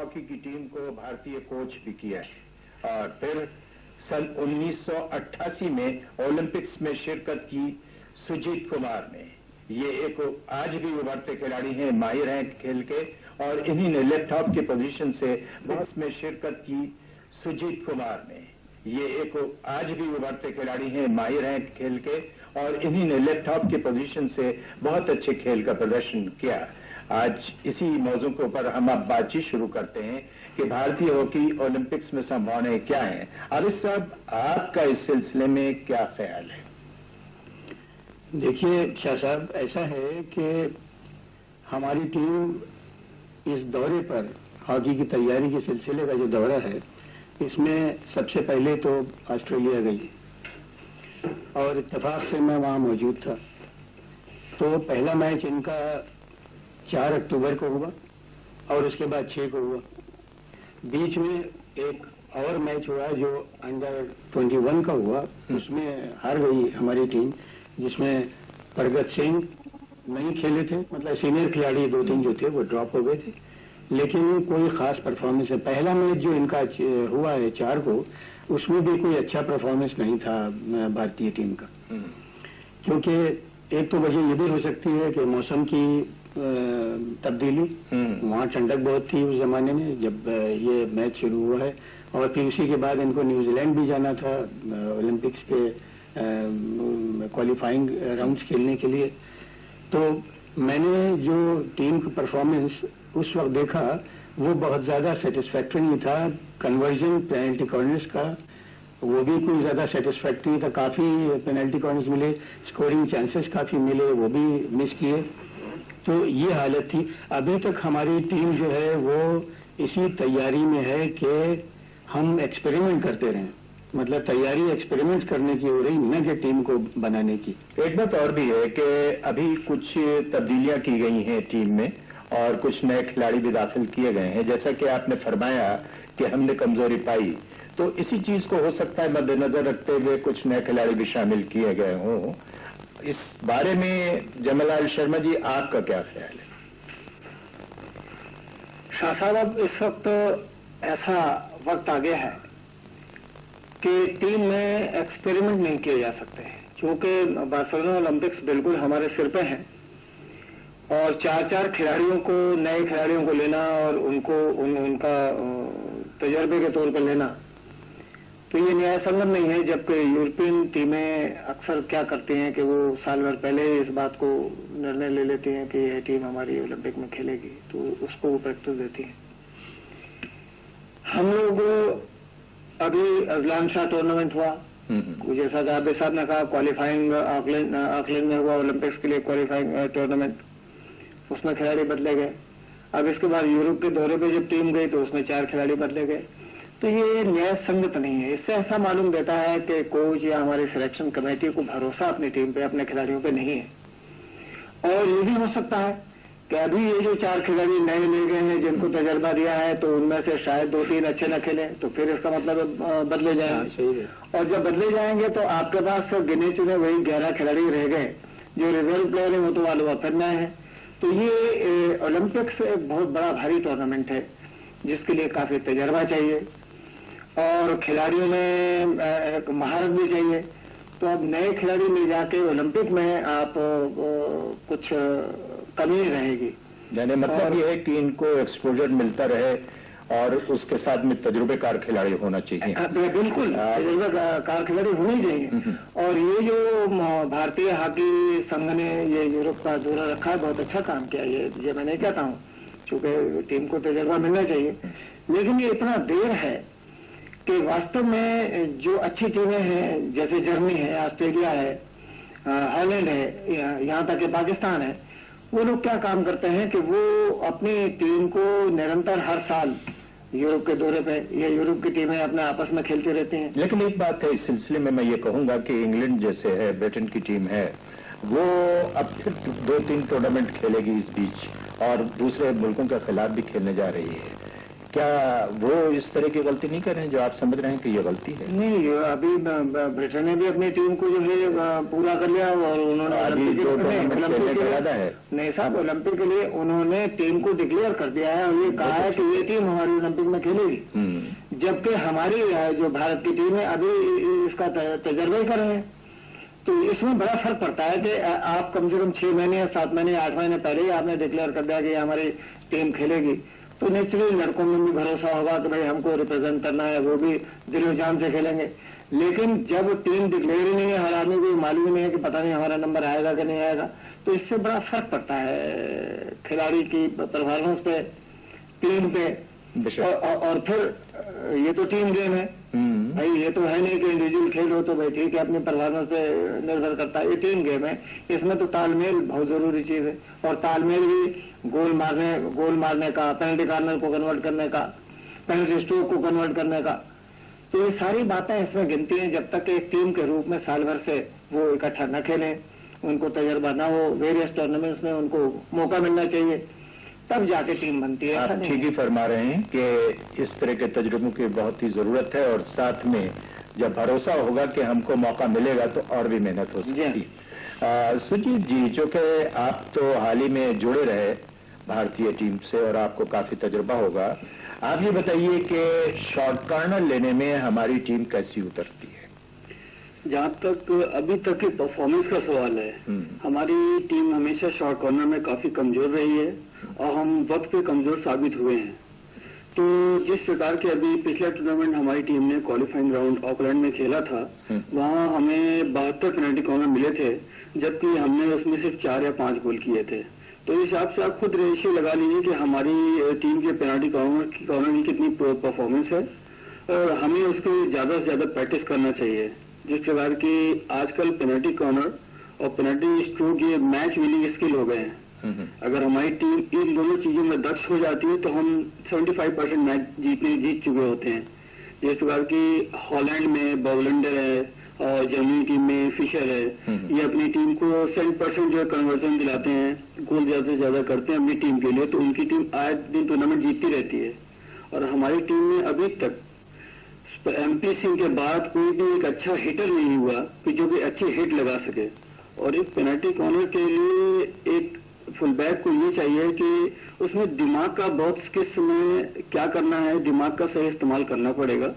Hockey की team को भारतीय कोच भी किया है और फिर सन 1988 में ओलंपिक्स में शिरकत की सुजीत कुमार ने। ये एक आज भी उभरते खिलाड़ी हैं, माहिर हैं खेल के, और इन्हीं ने लैपटॉप की पोजीशन से बहुत में शिरकत की सुजीत कुमार ने। ये एक आज भी उभरते खिलाड़ी हैं, माहिर हैं खेल के, और इन्हीं ने लैपटॉप की पोजीशन से बहुत अच्छे खेल का प्रदर्शन किया। आज इसी मौजू के ऊपर हम अब बातचीत शुरू करते हैं कि भारतीय हॉकी ओलंपिक्स में संभावनाएं क्या हैं। आरिफ साहब, आपका इस सिलसिले में क्या ख्याल है? देखिए शाह साहब, ऐसा है कि हमारी टीम इस दौरे पर, हॉकी की तैयारी के सिलसिले का जो दौरा है, इसमें सबसे पहले तो ऑस्ट्रेलिया गई और इत्तेफाक से मैं वहाँ मौजूद था। तो पहला मैच इनका 4 अक्टूबर को हुआ और उसके बाद 6 को हुआ। बीच में एक और मैच हुआ जो अंडर 21 का हुआ, उसमें हार गई हमारी टीम, जिसमें प्रगत सिंह नहीं खेले थे, मतलब सीनियर खिलाड़ी 2-3 जो थे वो ड्रॉप हो गए थे, लेकिन कोई खास परफॉर्मेंस है। पहला मैच जो इनका हुआ है 4 को, उसमें भी कोई अच्छा परफॉर्मेंस नहीं था भारतीय टीम का, क्योंकि एक तो वजह ये भी हो सकती है कि मौसम की तब्दीली, वहाँ ठंडक बहुत थी उस जमाने में जब ये मैच शुरू हुआ है, और फिर उसी के बाद इनको न्यूजीलैंड भी जाना था ओलंपिक्स के क्वालिफाइंग राउंड्स खेलने के लिए। तो मैंने जो टीम का परफॉर्मेंस उस वक्त देखा वो बहुत ज्यादा सेटिस्फैक्ट्री नहीं था। कन्वर्जन पेनल्टी कॉर्नर्स का वो भी कोई ज्यादा सेटिस्फैक्ट्री नहीं था, काफी पेनल्टी कॉर्नर्स मिले, स्कोरिंग चांसेस काफी मिले, वो भी मिस किए। तो ये हालत थी। अभी तक हमारी टीम जो है वो इसी तैयारी में है कि हम एक्सपेरिमेंट करते रहें, मतलब तैयारी एक्सपेरिमेंट करने की हो रही, न कि टीम को बनाने की। एक बात और भी है कि अभी कुछ तब्दीलियां की गई हैं टीम में और कुछ नए खिलाड़ी भी दाखिल किए गए हैं। जैसा कि आपने फरमाया कि हमने कमजोरी पाई, तो इसी चीज को हो सकता है मद्देनजर रखते हुए कुछ नए खिलाड़ी भी शामिल किए गए हों। इस बारे में जमलाल शर्मा जी, आपका क्या ख्याल है? शाह साहब, अब इस वक्त ऐसा वक्त आ गया है कि टीम में एक्सपेरिमेंट नहीं किए जा सकते, क्योंकि बार्सिलोना ओलंपिक्स बिल्कुल हमारे सिर पे है और 4-4 खिलाड़ियों को, नए खिलाड़ियों को लेना और उनको उनका तजर्बे के तौर पर लेना, तो ये न्याय संगत नहीं है। जबकि यूरोपियन टीमें अक्सर क्या करती हैं कि वो साल भर पहले ही इस बात को निर्णय ले लेती हैं कि यह टीम हमारी ओलंपिक में खेलेगी, तो उसको वो प्रैक्टिस देती हैं। हम लोग अभी अजलान शाह टूर्नामेंट हुआ, जैसा कि आबिद साहब ने कहा, क्वालिफाइंग ऑकलैंड में हुआ ओलंपिक्स के लिए क्वालिफाइंग टूर्नामेंट, उसमें खिलाड़ी बदले गए। अब इसके बाद यूरोप के दौरे पे जब टीम गई तो उसमें 4 खिलाड़ी बदले गए। तो ये न्याय संगत नहीं है। इससे ऐसा मालूम देता है कि कोच या हमारी सिलेक्शन कमेटी को भरोसा अपनी टीम पे, अपने खिलाड़ियों पे नहीं है। और ये भी हो सकता है कि अभी ये जो 4 खिलाड़ी नए ले गए हैं जिनको तजर्बा दिया है, तो उनमें से शायद 2-3 अच्छे न खेले, तो फिर इसका मतलब बदले जाएंगे। और जब बदले जाएंगे तो आपके पास गिने चुने वही 11 खिलाड़ी रह गए, जो रिजर्व प्लेयर है वो तो वाले फिर नए हैं। तो ये ओलंपिक्स एक बहुत बड़ा भारी टूर्नामेंट है जिसके लिए काफी तजर्बा चाहिए और खिलाड़ियों में एक महारत भी चाहिए। तो अब नए खिलाड़ी ले जाके ओलंपिक में आप कुछ कमी रहेगी। यानी मतलब ये है कि इनको एक्सपोजर मिलता रहे और उसके साथ में तजुर्बेकार खिलाड़ी होना चाहिए। बिल्कुल, तजुर्बेकार खिलाड़ी होनी चाहिए। और ये जो भारतीय हॉकी संघ ने ये यूरोप का दौरा रखा है, बहुत अच्छा काम किया। ये मैं नहीं कहता हूँ, क्योंकि टीम को तजुर्बा मिलना चाहिए, लेकिन ये इतना देर है कि वास्तव में जो अच्छी टीमें हैं, जैसे जर्मनी है, ऑस्ट्रेलिया है, हॉलैंड है, यहाँ तक कि पाकिस्तान है, वो लोग क्या काम करते हैं कि वो अपनी टीम को निरंतर हर साल यूरोप के दौरे पे, या यूरोप की टीमें अपने आपस में खेलती रहती हैं। लेकिन एक बात है इस सिलसिले में, मैं ये कहूंगा कि इंग्लैंड जैसे है, ब्रिटेन की टीम है, वो अब फिर 2-3 टूर्नामेंट खेलेगी इस बीच और दूसरे मुल्कों के खिलाफ भी खेलने जा रही है। क्या वो इस तरह की गलती नहीं कर रहे हैं जो आप समझ रहे हैं कि ये गलती है? नहीं, अभी ब्रिटेन ने भी अपनी टीम को जो है पूरा कर लिया और उन्होंने ओलंपिक नहीं साहब, ओलंपिक के लिए उन्होंने टीम को डिक्लेयर कर दिया है और ये कहा है कि ये टीम हमारी ओलंपिक में खेलेगी, जबकि हमारी जो भारत की टीम है अभी इसका तजर्बा ही कर रहे हैं। तो इसमें बड़ा फर्क पड़ता है कि आप कम से कम 6 महीने या 7 महीने 8 महीने पहले ही आपने डिक्लेयर कर दिया कि हमारी टीम खेलेगी, तो नेचुरली लड़कों में भी भरोसा होगा कि भाई हमको रिप्रेजेंट करना है, वो भी दिलो जान से खेलेंगे। लेकिन जब टीम डिक्लेयर ही नहीं है, हर आदमी को मालूम नहीं है कि पता नहीं हमारा नंबर आएगा कि नहीं आएगा, तो इससे बड़ा फर्क पड़ता है खिलाड़ी की परफॉर्मेंस पे, टीम पे। और फिर ये तो टीम गेम है भाई, ये तो है नहीं कि इंडिविजुअल खेल हो तो भाई ठीक है, अपनी परफॉर्मेंस पे निर्भर करता है। ये टीम गेम है, इसमें तो तालमेल बहुत जरूरी चीज है, और तालमेल भी गोल मारने का, पेनल्टी कॉर्नर को कन्वर्ट करने का, पेनल्टी स्ट्रोक को कन्वर्ट करने का, तो ये सारी बातें इसमें गिनती हैं। जब तक एक टीम के रूप में साल भर से वो इकट्ठा न खेलें, उनको तजर्बा ना हो, वेरियस टूर्नामेंट्स में उनको मौका मिलना चाहिए, तब जाके टीम बनती है। आप ठीक ही फरमा रहे हैं कि इस तरह के तजुर्बों की बहुत ही जरूरत है, और साथ में जब भरोसा होगा कि हमको मौका मिलेगा तो और भी मेहनत हो सकती है। सुजीत जी, जो कि आप तो हाल ही में जुड़े रहे भारतीय टीम से और आपको काफी तजुर्बा होगा, आप ये बताइए कि शॉर्ट कॉर्नर लेने में हमारी टीम कैसी उतरती है? जहाँ तक अभी तक की परफॉर्मेंस का सवाल है, हमारी टीम हमेशा शॉर्ट कॉर्नर में काफी कमजोर रही है और हम वक्त पे कमजोर साबित हुए हैं। तो जिस प्रकार के अभी पिछला टूर्नामेंट हमारी टीम ने क्वालिफाइंग राउंड ऑकलैंड में खेला था, वहाँ हमें 72 पेनल्टी कॉर्नर मिले थे, जबकि हमने उसमें सिर्फ 4 या 5 गोल किए थे। तो इस हिसाब से आप खुद रेशियो लगा लीजिए कि हमारी टीम के पेनल्टी कॉर्नर की कितनी परफॉर्मेंस है, और हमें उसको ज्यादा से ज्यादा प्रैक्टिस करना चाहिए। जिस प्रकार की आजकल पेनल्टी कॉर्नर और पेनल्टी स्ट्रोक ये मैच विनिंग स्किल हो गए हैं। अगर हमारी टीम इन दोनों चीजों में दक्ष हो जाती है तो हम 75% मैच जीत चुके होते हैं। जिस प्रकार की हॉलैंड में बॉगलैंडर है और जर्मनी टीम में फिशर है, ये अपनी टीम को 70% जो है कन्वर्जन दिलाते हैं, गोल ज्यादा से ज्यादा करते हैं अपनी टीम के लिए, तो उनकी टीम आए दिन टूर्नामेंट जीतती रहती है। और हमारी टीम में अभी तक MP सिंह के बाद कोई भी एक अच्छा हिटर नहीं हुआ कि जो भी अच्छी हिट लगा सके। और एक पेनल्टी कॉर्नर के लिए एक फुलबैक को ये चाहिए कि उसमें दिमाग का बहुत किस समय क्या करना है, दिमाग का सही इस्तेमाल करना पड़ेगा।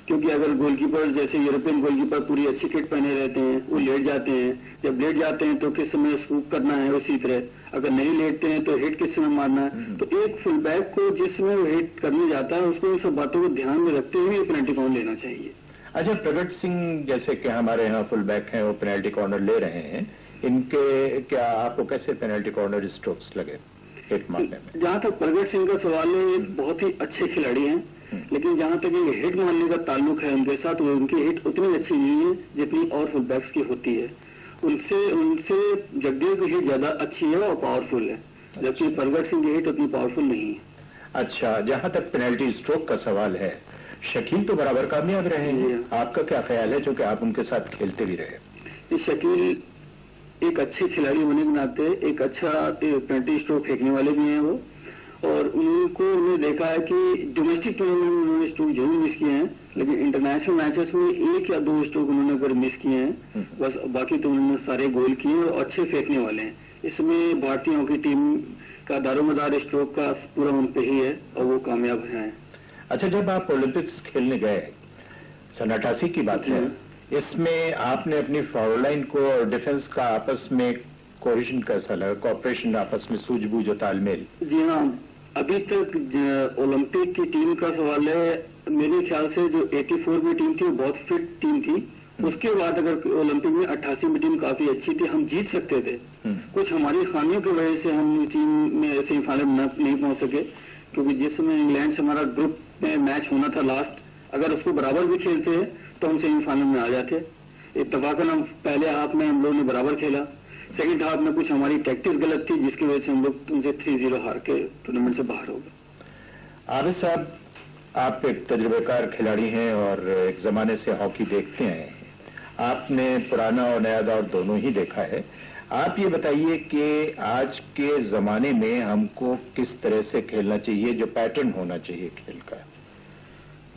क्योंकि अगर गोलकीपर जैसे यूरोपियन गोलकीपर पूरी अच्छी किट पहने रहते हैं, वो लेट जाते हैं, जब लेट जाते हैं तो किस समय स्कूप करना है उसी तरह, अगर नहीं लेटते हैं तो हिट किस समय मारना है। तो एक फुलबैक को जिस समय वो हिट करने जाता है उसको इन सब बातों को ध्यान में रखते हुए पेनल्टी कॉर्नर लेना चाहिए। अच्छा, प्रगट सिंह जैसे कि हमारे यहाँ फुलबैक हैं, वो पेनल्टी कॉर्नर ले रहे हैं, इनके क्या आपको कैसे पेनल्टी कॉर्नर स्ट्रोक्स लगे हिट मारने में? जहाँ तक प्रगट सिंह का सवाल है, ये बहुत ही अच्छे खिलाड़ी हैं, लेकिन जहाँ तक ये हिट मारने का ताल्लुक है उनके साथ, वो उनकी हिट उतनी अच्छी नहीं है जितनी और फुलबैक्स की होती है। उनसे जगदेव की हिट ज्यादा अच्छी है और पावरफुल है, जबकि प्रगट सिंह की हिट उतनी पावरफुल नहीं है। अच्छा, जहाँ तक पेनल्टी स्ट्रोक का सवाल है, शकील तो बराबर कामयाब रहे हैं, आपका क्या ख्याल है, क्योंकि आप उनके साथ खेलते भी रहे? शकील एक अच्छे खिलाड़ी होने के नाते एक अच्छा पेनल्टी स्ट्रोक फेंकने वाले भी हैं वो, और उन्होंने देखा है कि डोमेस्टिक टूर्नामेंट में उन्होंने स्ट्रोक जरूर मिस किए हैं, लेकिन इंटरनेशनल मैचेस में 1 या 2 स्ट्रोक उन्होंने अगर मिस किए हैं, बस बाकी तो उन्होंने सारे गोल किए और अच्छे फेंकने वाले हैं। इसमें भारतीय हॉकी टीम का दारोमदार स्ट्रोक का पूरा उन पे ही है और वो कामयाब हैं। अच्छा, जब आप ओलंपिक्स खेलने गए, सन 88 की बात है, इसमें आपने अपनी फॉरवर्ड लाइन को और डिफेंस का आपस में कोऑर्डिनेशन कैसा लगा, कोऑपरेशन आपस में, सूझबूझ और तालमेल? जी हाँ, अभी तक ओलंपिक की टीम का सवाल है, मेरे ख्याल से जो 84 में टीम थी वो बहुत फिट टीम थी। उसके बाद अगर ओलंपिक में 88 में टीम काफी अच्छी थी, हम जीत सकते थे। कुछ हमारी खामियों की वजह से हम टीम में सेमीफाइनल नहीं पहुंच सके, क्योंकि जिस समय इंग्लैंड से हमारा ग्रुप में मैच होना था लास्ट, अगर उसको बराबर भी खेलते हैं तो हम सेमीफाइनल में आ जाते। इत्तफाकन हम पहले हाफ में हम लोगों ने बराबर खेला, सेकंड हाफ में कुछ हमारी टैक्टिक्स गलत थी जिसकी वजह से हम लोग उनसे 3-0 हार के टूर्नामेंट से बाहर हो गए। आबिद साहब, आप एक तजुर्बेकार खिलाड़ी हैं और एक जमाने से हॉकी देखते हैं, आपने पुराना और नया दौर दोनों ही देखा है। आप ये बताइए कि आज के जमाने में हमको किस तरह से खेलना चाहिए, जो पैटर्न होना चाहिए खेल का?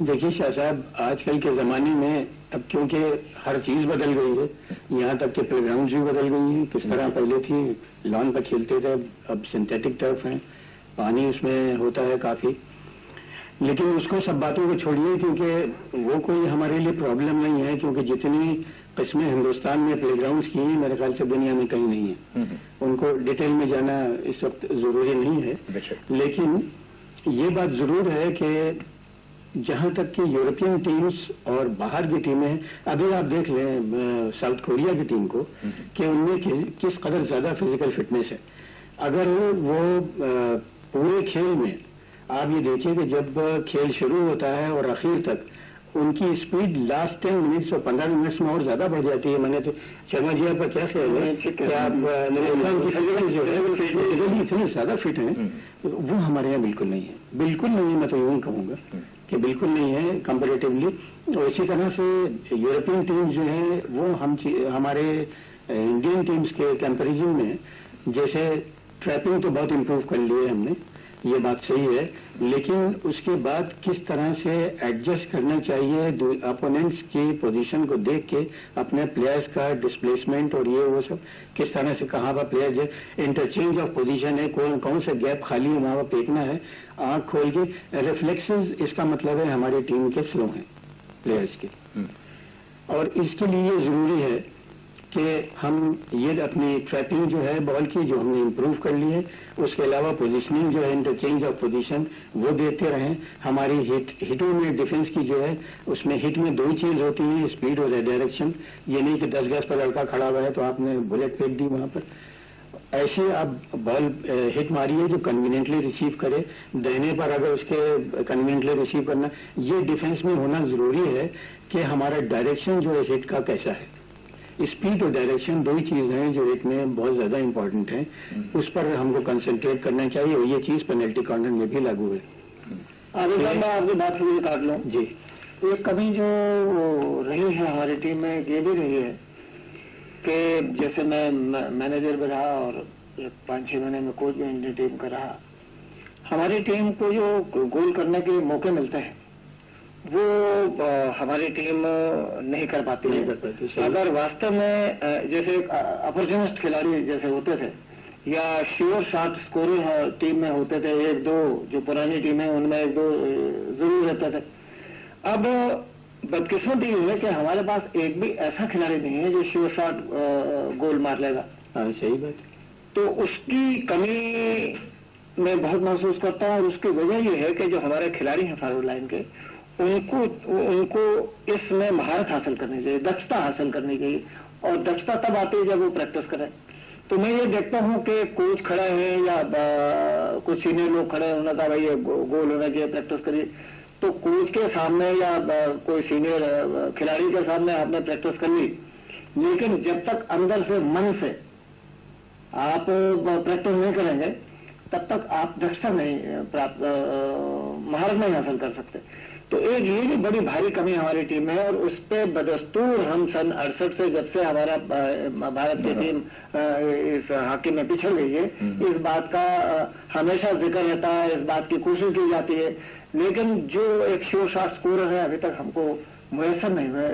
देखिए शाह साहब, आजकल के ज़माने में अब क्योंकि हर चीज़ बदल गई है, यहाँ तक के प्लेग्राउंड भी बदल गई हैं। किस तरह पहले थी लॉन पर खेलते थे, अब सिंथेटिक टर्फ है, पानी उसमें होता है काफ़ी। लेकिन उसको सब बातों को छोड़िए, क्योंकि वो कोई हमारे लिए प्रॉब्लम नहीं है, क्योंकि जितनी किस्में हिंदुस्तान में प्लेग्राउंड्स की हैं मेरे ख्याल से दुनिया में कहीं नहीं है। उनको डिटेल में जाना इस वक्त ज़रूरी नहीं है, लेकिन ये बात ज़रूर है कि जहां तक कि यूरोपियन टीम्स और बाहर की टीमें, अभी आप देख लें साउथ कोरिया की टीम को कि उनमें किस कदर ज्यादा फिजिकल फिटनेस है। अगर वो पूरे खेल में आप ये देखिए कि जब खेल शुरू होता है और आखिर तक उनकी स्पीड लास्ट 10 मिनट्स और 15 मिनट्स में और ज्यादा बढ़ जाती है। मैंने तो शर्मा जी आपका क्या ख्याल है कि आप उनकी फिजिकल जो है इतने ज्यादा फिट हैं, वो हमारे यहाँ बिल्कुल नहीं है, बिल्कुल नहीं है। मैं तो यूं कहूंगा कि बिल्कुल नहीं है कंपैरेटिवली। और इसी तरह से यूरोपियन टीम्स जो है वो हमारे इंडियन टीम्स के कंपैरिजन में, जैसे ट्रैपिंग तो बहुत इम्प्रूव कर ली है हमने, ये बात सही है, लेकिन उसके बाद किस तरह से एडजस्ट करना चाहिए अपोनेंट्स की पोजीशन को देख के, अपने प्लेयर्स का डिस्प्लेसमेंट और ये वो सब किस तरह से, कहाँ पर प्लेयर जो इंटरचेंज ऑफ पोजीशन है, कौन सा गैप खाली है वहां पर फेंकना है, आंख खोल के। रिफ्लेक्सेस इसका मतलब है हमारी टीम के स्लो हैं प्लेयर्स के, और इसके लिए जरूरी है कि हम ये अपनी ट्रैपिंग जो है बॉल की जो हमने इम्प्रूव कर ली है, उसके अलावा पोजीशनिंग जो है इंटरचेंज ऑफ पोजीशन वो देते रहें। हमारी हिटों में डिफेंस की जो है उसमें हिट में दो चीज होती है, स्पीड और डायरेक्शन। ये नहीं कि 10 गज पर लड़का खड़ा हुआ है तो आपने बुलेट फेंक दी वहां पर। ऐसे आप बॉल हिट मारिए जो कन्वीनियंटली रिसीव करे, देने पर अगर उसके कन्वीनियंटली रिसीव करना, ये डिफेंस में होना जरूरी है कि हमारा डायरेक्शन जो है हिट का कैसा है। स्पीड और डायरेक्शन दो ही चीज हैं जो हिट में बहुत ज्यादा इंपॉर्टेंट है, उस पर हमको कंसंट्रेट करना चाहिए, और ये चीज पेनल्टी कॉर्नर में भी लागू है। आगे मैं आपकी बात को भी काट लूं जी। एक कमी जो रही है हमारी टीम में ये भी रही है कि जैसे मैं मैनेजर भी रहा और 5-6 महीने में कोच भी इंडियन टीम का रहा, हमारी टीम को जो गोल करने के मौके मिलते हैं वो हमारी टीम नहीं कर पाती है। अगर वास्तव में जैसे अपॉर्चुनिस्ट खिलाड़ी जैसे होते थे या श्योर शॉट स्कोरिंग टीम में होते थे, 1-2 जो पुरानी टीम है उनमें 1-2 जरूर रहते थे। अब बदकिस्मती ये है कि हमारे पास एक भी ऐसा खिलाड़ी नहीं है जो श्योर शॉट गोल मार लेगा। सही बात। तो उसकी कमी मैं बहुत महसूस करता हूँ, और उसकी वजह यह है कि जो हमारे खिलाड़ी हैं फॉरवर्ड लाइन के, उनको इसमें महारत हासिल करनी चाहिए, दक्षता हासिल करनी चाहिए, और दक्षता तब आती है जब वो प्रैक्टिस करें। तो मैं ये देखता हूँ कि कोच खड़े हैं या कुछ सीनियर लोग खड़े हैं, उन्होंने कहा भाई ये गोल होना चाहिए, प्रैक्टिस करिए। तो कोच के सामने या कोई सीनियर खिलाड़ी के सामने आपने प्रैक्टिस कर ली, लेकिन जब तक अंदर से मन से आप प्रैक्टिस नहीं करेंगे तब तक आप दक्षता नहीं प्राप्त, महारत नहीं हासिल कर सकते। तो एक ये भी बड़ी भारी कमी हमारी टीम में है, और उस पर बदस्तूर हम सन 68 से जब से हमारा भारत की टीम इस हॉकी में पिछड़ गई है, इस बात का हमेशा जिक्र रहता है, इस बात की कोशिश की जाती है, लेकिन जो एक श्योर शॉट स्कोरर है अभी तक हमको मुयसर नहीं हुए,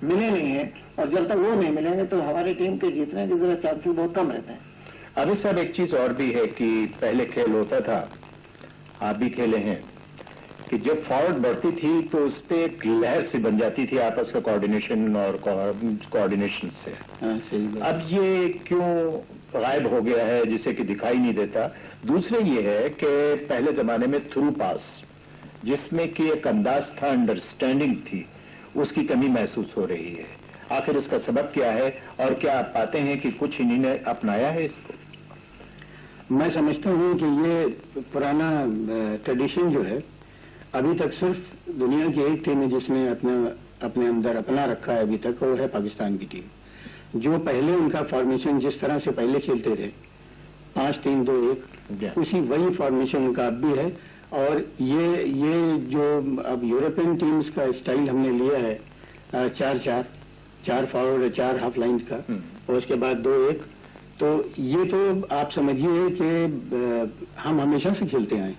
मिले नहीं है, और जब तक वो नहीं मिलेंगे तो हमारी टीम के जीतने के जरा चांसेस बहुत कम रहते हैं। अभी साहब एक चीज और भी है कि पहले खेल होता था, आप भी खेले हैं, कि जब फॉरवर्ड बढ़ती थी तो उस पर एक लहर सी बन जाती थी आपस का कोऑर्डिनेशन और कोऑर्डिनेशन से। अब ये क्यों गायब हो गया है, जिसे कि दिखाई नहीं देता। दूसरे ये है कि पहले जमाने में थ्रू पास, जिसमें कि एक अंदाज था, अंडरस्टैंडिंग थी, उसकी कमी महसूस हो रही है। आखिर इसका सबब क्या है, और क्या आप पाते हैं कि कुछ इन्हीं ने अपनाया है इसको? मैं समझता हूँ कि ये पुराना ट्रेडिशन जो है, अभी तक सिर्फ दुनिया की एक टीम है जिसने अपने अंदर अपना रखा है अभी तक, वो है पाकिस्तान की टीम। जो पहले उनका फॉर्मेशन जिस तरह से पहले खेलते थे 5-3-2-1, उसी वही फॉर्मेशन उनका अब भी है। और ये जो अब यूरोपियन टीम्स का स्टाइल हमने लिया है 4-4 फॉरवर्ड 4 हाफ लाइन का, और उसके बाद 2-1, तो ये तो आप समझिए कि हम हमेशा से खेलते आए।